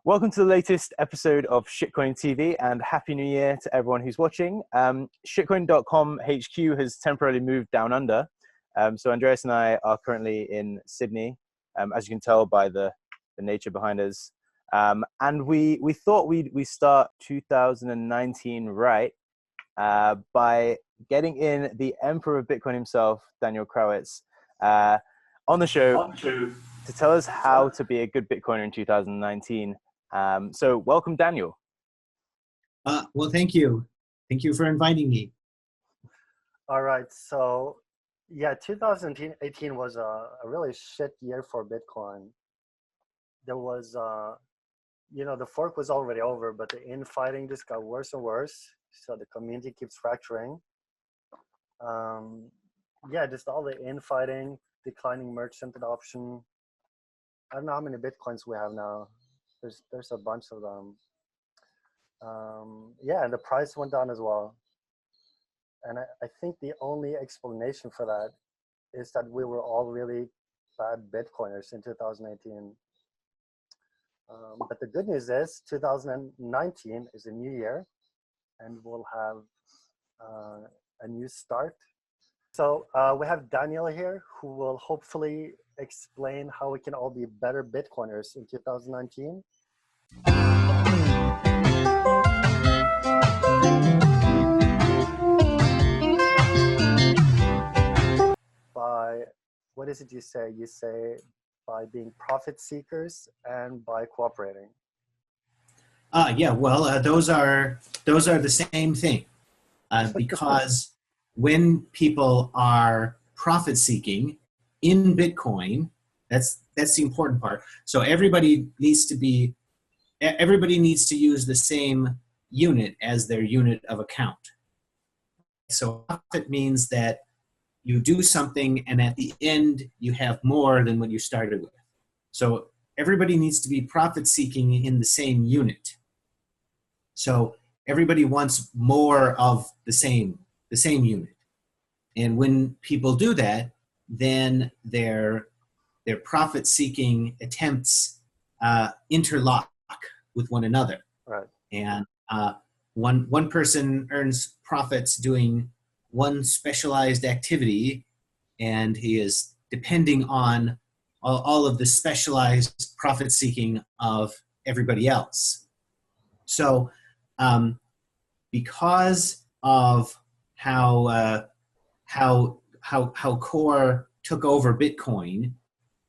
Welcome to the latest episode of Shitcoin TV and Happy New Year to everyone who's watching. Shitcoin.com HQ has temporarily moved down under. So Andreas and I are currently in Sydney, as you can tell by the nature behind us. And we thought we start 2019 right by getting in the Emperor of Bitcoin himself, Daniel Krawisz, on the show to tell us how to be a good Bitcoiner in 2019. So welcome, Daniel. Well, thank you. Thank you for inviting me. All right. So, yeah, 2018 was a really shit year for Bitcoin. There was, the fork was already over, but the infighting just got worse and worse. So the community keeps fracturing. Just all the infighting, declining merchant adoption. I don't know how many Bitcoins we have now. There's a bunch of them. And the price went down as well. And I think the only explanation for that is that we were all really bad Bitcoiners in 2018. But the good news is 2019 is a new year and we'll have a new start. So we have Daniel here who will hopefully explain how we can all be better Bitcoiners in 2019. By, what is it you say? You say by being profit seekers and by cooperating. Those are the same thing, because when people are profit seeking in Bitcoin, that's the important part. So everybody needs to use the same unit as their unit of account. So profit means that you do something and at the end you have more than what you started with. So everybody needs to be profit seeking in the same unit. So everybody wants more of the same unit. And when people do that, then their profit seeking attempts interlock with one another. Right. And one person earns profits doing one specialized activity, and he is depending on all of the specialized profit seeking of everybody else. So because of how Core took over Bitcoin,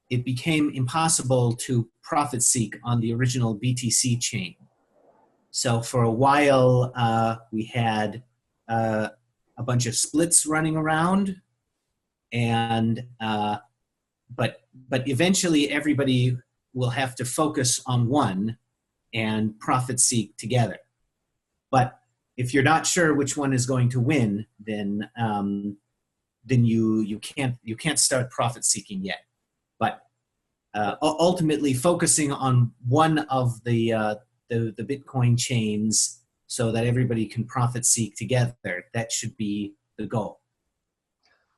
it became impossible to profit seek on the original BTC chain. So for a while, we had a bunch of splits running around, and but eventually everybody will have to focus on one and profit seek together. But if you're not sure which one is going to win, then you can't start profit seeking yet. But ultimately, focusing on one of the Bitcoin chains so that everybody can profit seek together, that should be the goal.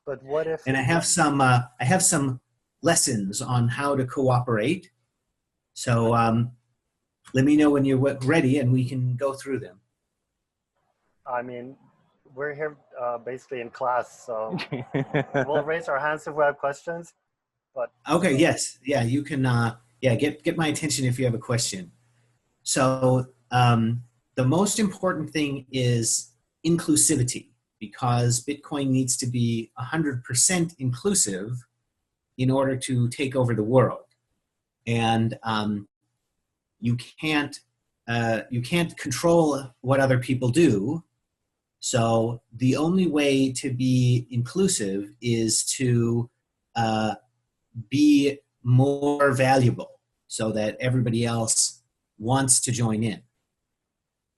But what if? And I have some lessons on how to cooperate. So let me know when you're ready, and we can go through them. I mean, we're here basically in class, so we'll raise our hands if we have questions. But okay, yes, yeah, you can. Get my attention if you have a question. So the most important thing is inclusivity, because Bitcoin needs to be 100% inclusive in order to take over the world, and you can't control what other people do. So the only way to be inclusive is to be more valuable so that everybody else wants to join in.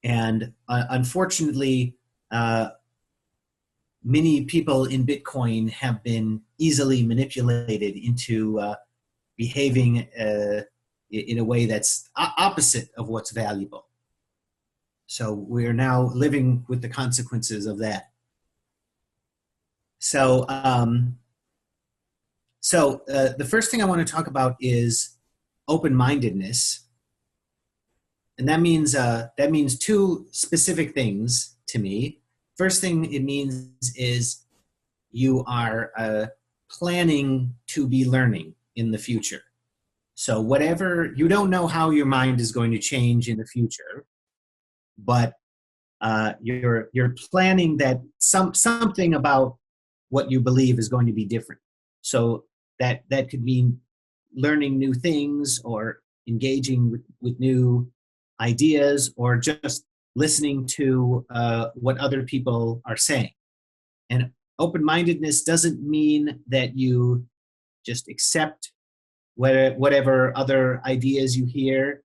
And unfortunately, many people in Bitcoin have been easily manipulated into behaving in a way that's opposite of what's valuable. So we're now living with the consequences of that. So, the first thing I want to talk about is open-mindedness. And that means two specific things to me. First thing it means is you are planning to be learning in the future. So whatever, you don't know how your mind is going to change in the future, but you're planning that something about what you believe is going to be different. So that could mean learning new things, or engaging with new ideas, or just listening to what other people are saying. And open-mindedness doesn't mean that you just accept whatever other ideas you hear,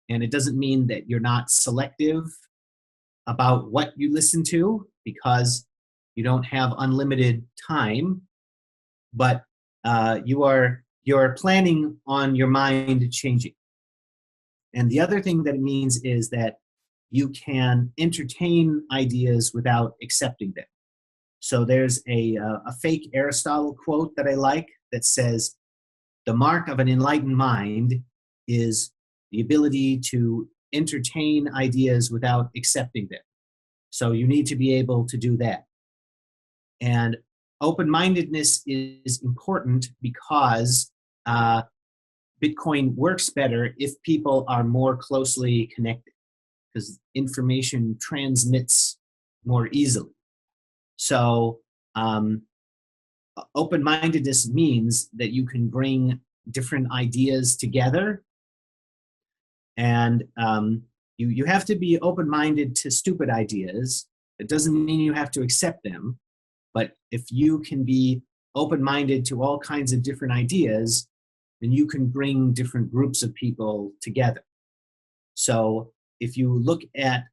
and it doesn't mean that you're not selective about what you listen to, because you don't have unlimited time, but you're planning on your mind changing. And the other thing that it means is that you can entertain ideas without accepting them. So there's a fake Aristotle quote that I like that says, "The mark of an enlightened mind is the ability to entertain ideas without accepting them." So you need to be able to do that. And open-mindedness is important because Bitcoin works better if people are more closely connected, because information transmits more easily. So open-mindedness means that you can bring different ideas together, and you have to be open-minded to stupid ideas. It doesn't mean you have to accept them, but if you can be open-minded to all kinds of different ideas, then you can bring different groups of people together. So if you look at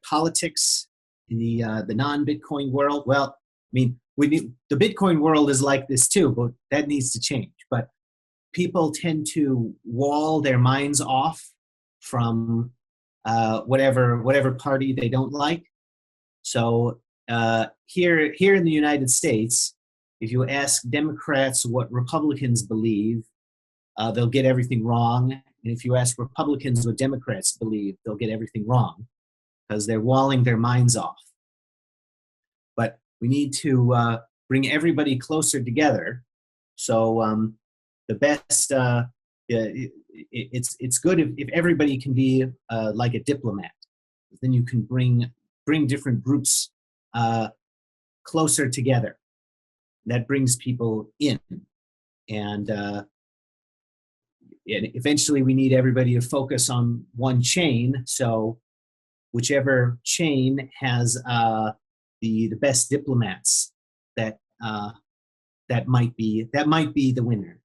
politics in the non-Bitcoin world, well, I mean, the Bitcoin world is like this too, but that needs to change. But people tend to wall their minds off from whatever party they don't like. So here in the United States, if you ask Democrats what Republicans believe, they'll get everything wrong. And if you ask Republicans what Democrats believe, they'll get everything wrong, because they're walling their minds off. But we need to bring everybody closer together. So the best, it's good if everybody can be like a diplomat. Then you can bring different groups closer together. That brings people in, and eventually we need everybody to focus on one chain. So whichever chain has the best diplomats, that might be the winner.